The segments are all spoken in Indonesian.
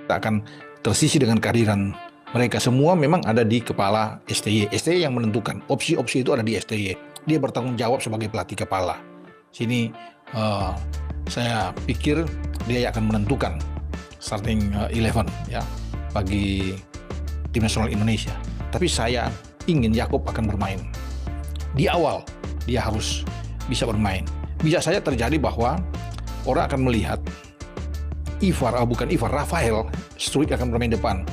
tak akan tersisi dengan kehadiran mereka. Semua memang ada di kepala STY. STY yang menentukan. Opsi-opsi itu ada di STY. Dia bertanggung jawab sebagai pelatih kepala. Sini saya pikir dia akan menentukan starting 11 ya bagi tim nasional Indonesia. Tapi saya ingin Yakob akan bermain. Di awal dia harus bisa bermain. Bisa saja terjadi bahwa orang akan melihat Rafael Struijk akan bermain depan.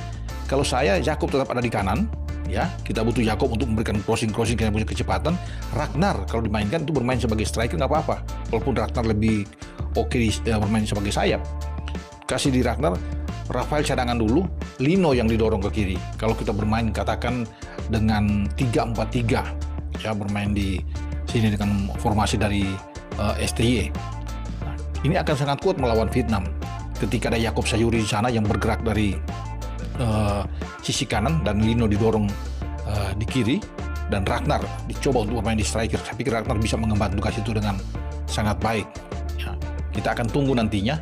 Kalau saya, Yakob tetap ada di kanan, ya. Kita butuh Yakob untuk memberikan crossing yang punya kecepatan. Ragnar kalau dimainkan itu bermain sebagai striker nggak apa-apa. Walaupun Ragnar lebih oke bermain sebagai sayap. Kasih di Ragnar, Rafael cadangan dulu, Lino yang didorong ke kiri. Kalau kita bermain katakan dengan 3-4-3, ya bermain di sini dengan formasi dari STY. Nah, ini akan sangat kuat melawan Vietnam. Ketika ada Yakob Sayuri di sana yang bergerak dari sisi kanan dan Lino didorong di kiri dan Ragnar dicoba untuk bermain di striker. Saya pikir Ragnar bisa mengemban tugas itu dengan sangat baik. Ya, kita akan tunggu nantinya.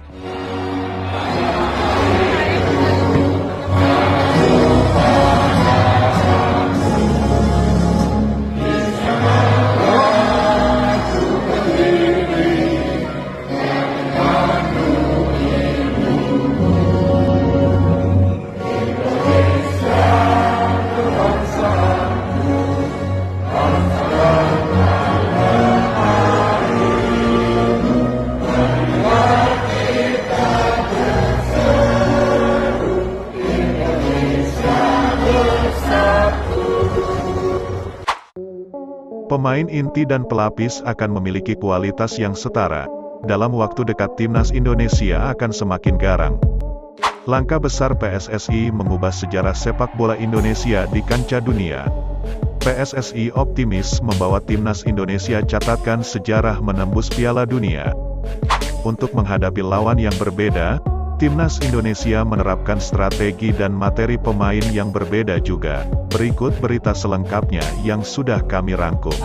Pemain inti dan pelapis akan memiliki kualitas yang setara. Dalam waktu dekat timnas Indonesia akan semakin garang. Langkah besar PSSI mengubah sejarah sepak bola Indonesia di kancah dunia. PSSI optimis membawa timnas Indonesia catatkan sejarah menembus Piala Dunia. Untuk menghadapi lawan yang berbeda, timnas Indonesia menerapkan strategi dan materi pemain yang berbeda juga. Berikut berita selengkapnya yang sudah kami rangkum.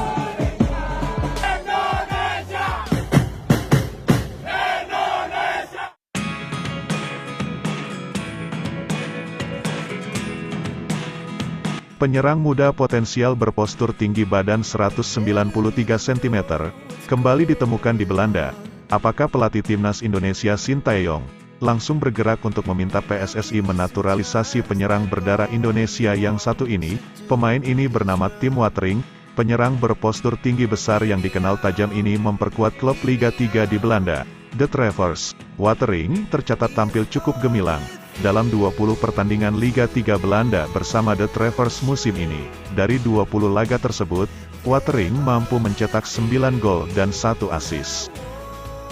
Penyerang muda potensial berpostur tinggi badan 193 cm, kembali ditemukan di Belanda. Apakah pelatih timnas Indonesia Sintayong langsung bergerak untuk meminta PSSI menaturalisasi penyerang berdarah Indonesia yang satu ini? Pemain ini bernama Tim Watering, penyerang berpostur tinggi besar yang dikenal tajam ini memperkuat klub Liga 3 di Belanda, The Travers. Watering tercatat tampil cukup gemilang dalam 20 pertandingan Liga 3 Belanda bersama The Travers musim ini. Dari 20 laga tersebut, Watering mampu mencetak 9 gol dan 1 assist.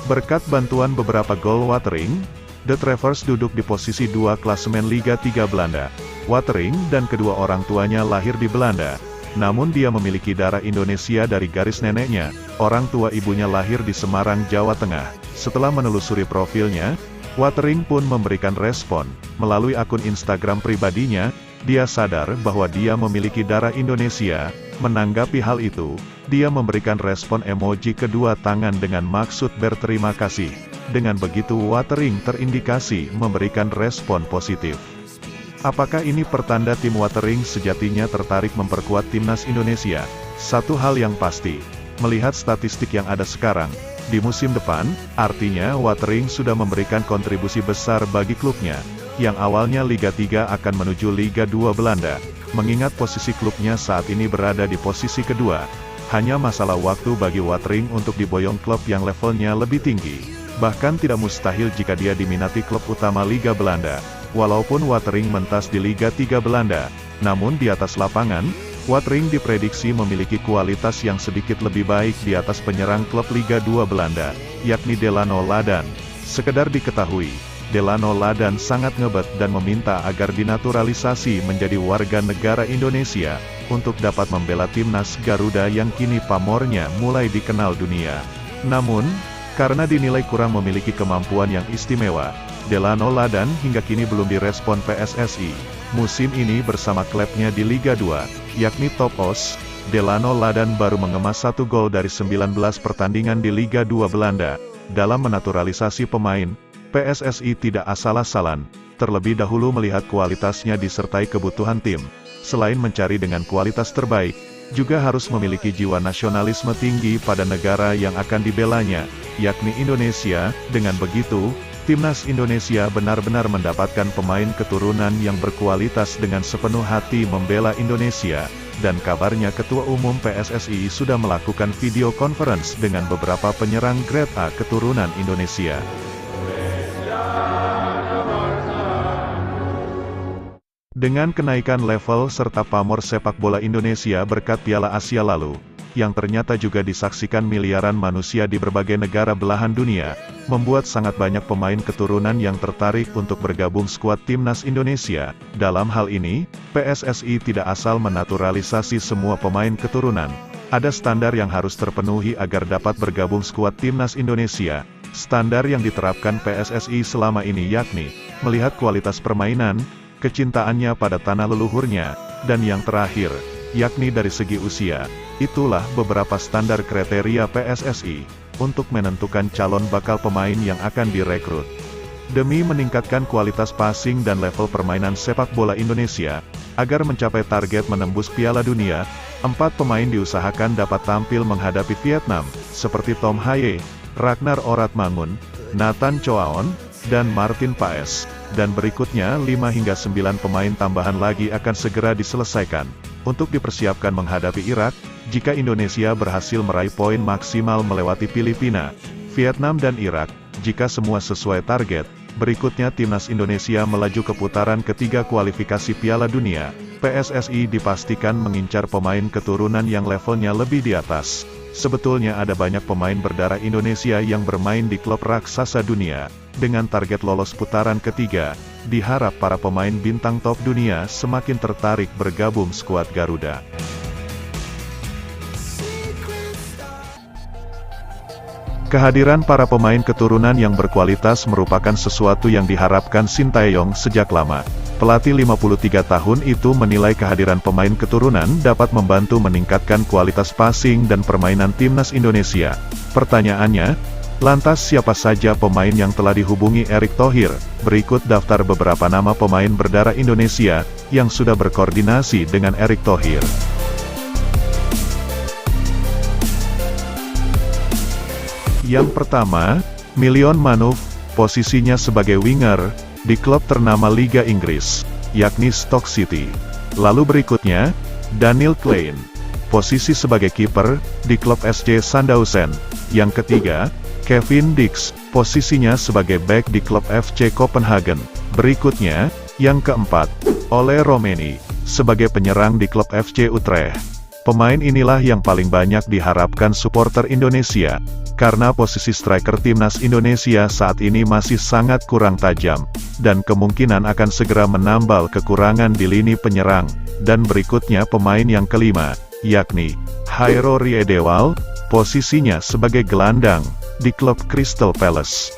Berkat bantuan beberapa gol Watering, The Travers duduk di posisi 2 klasemen Liga 3 Belanda. Watering dan kedua orang tuanya lahir di Belanda, namun dia memiliki darah Indonesia dari garis neneknya. Orang tua ibunya lahir di Semarang, Jawa Tengah. Setelah menelusuri profilnya, Watering pun memberikan respon. Melalui akun Instagram pribadinya, dia sadar bahwa dia memiliki darah Indonesia. Menanggapi hal itu, dia memberikan respon emoji kedua tangan dengan maksud berterima kasih. Dengan begitu Watering terindikasi memberikan respon positif. Apakah ini pertanda tim Watering sejatinya tertarik memperkuat timnas Indonesia? Satu hal yang pasti, melihat statistik yang ada sekarang, di musim depan, artinya Watering sudah memberikan kontribusi besar bagi klubnya, yang awalnya Liga 3 akan menuju Liga 2 Belanda. Mengingat posisi klubnya saat ini berada di posisi kedua, hanya masalah waktu bagi Watering untuk diboyong klub yang levelnya lebih tinggi. Bahkan tidak mustahil jika dia diminati klub utama Liga Belanda. Walaupun Watering mentas di Liga 3 Belanda, namun di atas lapangan, Watering diprediksi memiliki kualitas yang sedikit lebih baik di atas penyerang klub Liga 2 Belanda, yakni Delano Ladan. Sekedar diketahui, Delano Ladan sangat ngebet dan meminta agar dinaturalisasi menjadi warga negara Indonesia, untuk dapat membela timnas Garuda yang kini pamornya mulai dikenal dunia. Namun, karena dinilai kurang memiliki kemampuan yang istimewa, Delano Ladan hingga kini belum direspon PSSI. Musim ini bersama klubnya di Liga 2, yakni Top Os, Delano Ladan baru mengemas 1 gol dari 19 pertandingan di Liga 2 Belanda. Dalam menaturalisasi pemain, PSSI tidak asal-asalan. terlebih dahulu melihat kualitasnya disertai kebutuhan tim. Selain mencari dengan kualitas terbaik, juga harus memiliki jiwa nasionalisme tinggi pada negara yang akan dibelanya, yakni Indonesia. Dengan begitu, Timnas Indonesia benar-benar mendapatkan pemain keturunan yang berkualitas dengan sepenuh hati membela Indonesia, dan kabarnya Ketua Umum PSSI sudah melakukan video conference dengan beberapa penyerang grade A keturunan Indonesia. Dengan kenaikan level serta pamor sepak bola Indonesia berkat Piala Asia lalu, yang ternyata juga disaksikan miliaran manusia di berbagai negara belahan dunia, membuat sangat banyak pemain keturunan yang tertarik untuk bergabung skuad Timnas Indonesia. Dalam hal ini, PSSI tidak asal menaturalisasi semua pemain keturunan. Ada standar yang harus terpenuhi agar dapat bergabung skuad Timnas Indonesia. Standar yang diterapkan PSSI selama ini yakni, melihat kualitas permainan, kecintaannya pada tanah leluhurnya, dan yang terakhir, yakni dari segi usia. Itulah beberapa standar kriteria PSSI untuk menentukan calon bakal pemain yang akan direkrut. Demi meningkatkan kualitas passing dan level permainan sepak bola Indonesia, agar mencapai target menembus Piala Dunia, 4 pemain diusahakan dapat tampil menghadapi Vietnam, seperti Tom Haye, Ragnar Oratmangun, Nathan Choaon, dan Martin Paes. Dan berikutnya 5 hingga 9 pemain tambahan lagi akan segera diselesaikan, untuk dipersiapkan menghadapi Irak, jika Indonesia berhasil meraih poin maksimal melewati Filipina, Vietnam dan Irak. Jika semua sesuai target, berikutnya Timnas Indonesia melaju ke putaran ketiga kualifikasi Piala Dunia. PSSI dipastikan mengincar pemain keturunan yang levelnya lebih di atas. Sebetulnya ada banyak pemain berdarah Indonesia yang bermain di klub raksasa dunia. Dengan target lolos putaran ketiga, diharap para pemain bintang top dunia semakin tertarik bergabung skuad Garuda. Kehadiran para pemain keturunan yang berkualitas merupakan sesuatu yang diharapkan Sintayong sejak lama. Pelatih 53 tahun itu menilai kehadiran pemain keturunan dapat membantu meningkatkan kualitas passing dan permainan Timnas Indonesia. Pertanyaannya, lantas siapa saja pemain yang telah dihubungi Erick Thohir? Berikut daftar beberapa nama pemain berdarah Indonesia yang sudah berkoordinasi dengan Erick Thohir. Yang pertama, Maitland Niles, posisinya sebagai winger, di klub ternama Liga Inggris, yakni Stoke City. Lalu berikutnya, Daniel Klein, posisi sebagai kiper, di klub SC Sandhausen. Yang ketiga, Kevin Dix, posisinya sebagai bek di klub FC Copenhagen. Berikutnya, yang keempat, Ole Romeni, sebagai penyerang di klub FC Utrecht. Pemain inilah yang paling banyak diharapkan supporter Indonesia, karena posisi striker Timnas Indonesia saat ini masih sangat kurang tajam, dan kemungkinan akan segera menambal kekurangan di lini penyerang. Dan berikutnya pemain yang kelima, yakni Jairo Riedewald, posisinya sebagai gelandang, di klub Crystal Palace.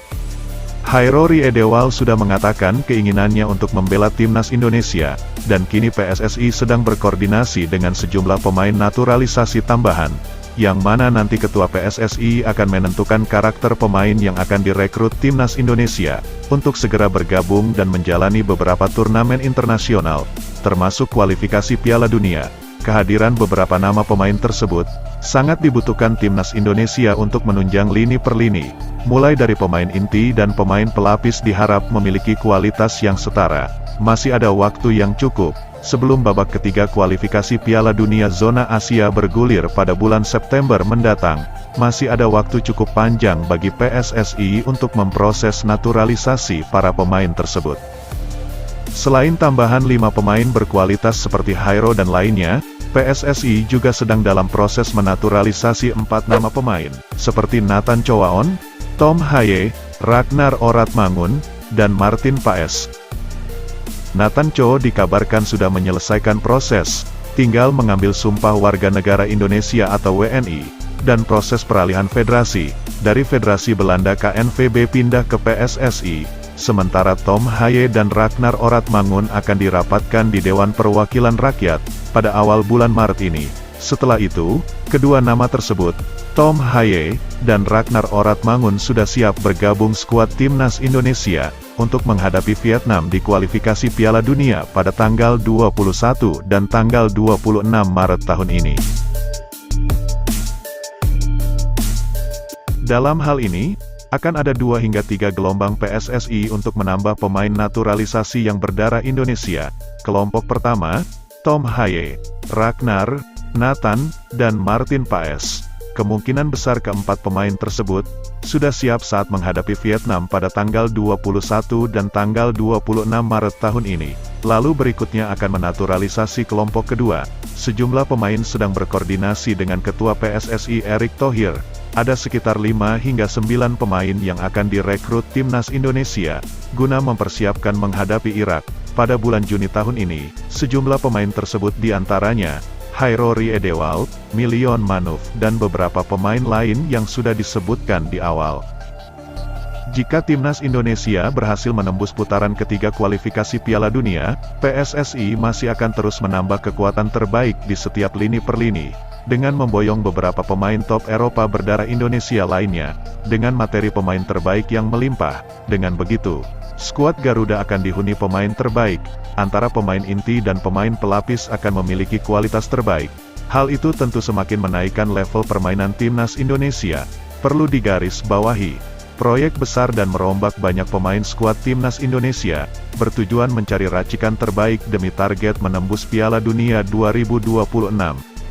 Jairo Riedewald sudah mengatakan keinginannya untuk membela Timnas Indonesia, dan kini PSSI sedang berkoordinasi dengan sejumlah pemain naturalisasi tambahan, yang mana nanti Ketua PSSI akan menentukan karakter pemain yang akan direkrut Timnas Indonesia, untuk segera bergabung dan menjalani beberapa turnamen internasional, termasuk kualifikasi Piala Dunia. Kehadiran beberapa nama pemain tersebut sangat dibutuhkan Timnas Indonesia untuk menunjang lini per lini. Mulai dari pemain inti dan pemain pelapis diharap memiliki kualitas yang setara. Masih ada waktu yang cukup sebelum babak ketiga kualifikasi Piala Dunia zona Asia bergulir pada bulan September mendatang. Masih ada waktu cukup panjang bagi PSSI untuk memproses naturalisasi para pemain tersebut. Selain tambahan 5 pemain berkualitas seperti Jairo dan lainnya, PSSI juga sedang dalam proses menaturalisasi 4 nama pemain, seperti Nathan Choaon, Tom Haye, Ragnar Oratmangun, dan Martin Paes. Nathan Cho dikabarkan sudah menyelesaikan proses, tinggal mengambil sumpah warga negara Indonesia atau WNI, dan proses peralihan federasi, dari Federasi Belanda KNVB pindah ke PSSI. Sementara Tom Haye dan Ragnar Oratmangun akan dirapatkan di Dewan Perwakilan Rakyat pada awal bulan Maret ini. Setelah itu, kedua nama tersebut, Tom Haye dan Ragnar Oratmangun sudah siap bergabung skuad Timnas Indonesia. untuk menghadapi Vietnam di kualifikasi Piala Dunia pada tanggal 21 dan tanggal 26 Maret tahun ini. Dalam hal ini, akan ada 2 hingga 3 gelombang PSSI untuk menambah pemain naturalisasi yang berdarah Indonesia. Kelompok pertama, Tom Haye, Ragnar, Nathan, dan Martin Paes. Kemungkinan besar keempat pemain tersebut sudah siap saat menghadapi Vietnam pada tanggal 21 dan tanggal 26 Maret tahun ini. Lalu berikutnya akan menaturalisasi kelompok kedua. Sejumlah pemain sedang berkoordinasi dengan Ketua PSSI Erick Thohir. Ada sekitar 5 hingga 9 pemain yang akan direkrut timnas Indonesia guna mempersiapkan menghadapi Irak pada bulan Juni tahun ini. Sejumlah pemain tersebut diantaranya Hairori Edewald, Milion Manuf, dan beberapa pemain lain yang sudah disebutkan di awal. Jika timnas Indonesia berhasil menembus putaran ketiga kualifikasi Piala Dunia, PSSI masih akan terus menambah kekuatan terbaik di setiap lini per lini, dengan memboyong beberapa pemain top Eropa berdarah Indonesia lainnya, dengan materi pemain terbaik yang melimpah. Dengan begitu, skuad Garuda akan dihuni pemain terbaik, antara pemain inti dan pemain pelapis akan memiliki kualitas terbaik. Hal itu tentu semakin menaikkan level permainan timnas Indonesia. Perlu digarisbawahi, proyek besar dan merombak banyak pemain skuad timnas Indonesia, bertujuan mencari racikan terbaik demi target menembus Piala Dunia 2026.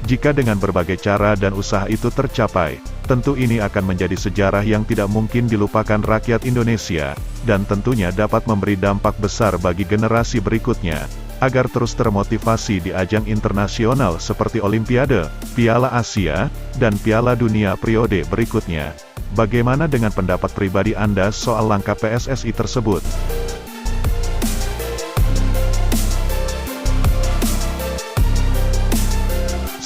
Jika dengan berbagai cara dan usaha itu tercapai, tentu ini akan menjadi sejarah yang tidak mungkin dilupakan rakyat Indonesia, dan tentunya dapat memberi dampak besar bagi generasi berikutnya, agar terus termotivasi di ajang internasional seperti Olimpiade, Piala Asia, dan Piala Dunia periode berikutnya. Bagaimana dengan pendapat pribadi Anda soal langkah PSSI tersebut?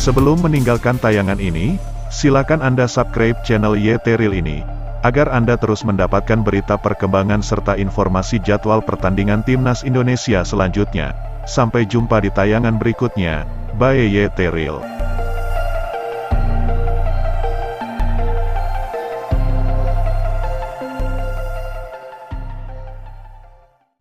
Sebelum meninggalkan tayangan ini, silakan Anda subscribe channel YT Real ini, agar Anda terus mendapatkan berita perkembangan serta informasi jadwal pertandingan timnas Indonesia selanjutnya. Sampai jumpa di tayangan berikutnya. Bye YT Real.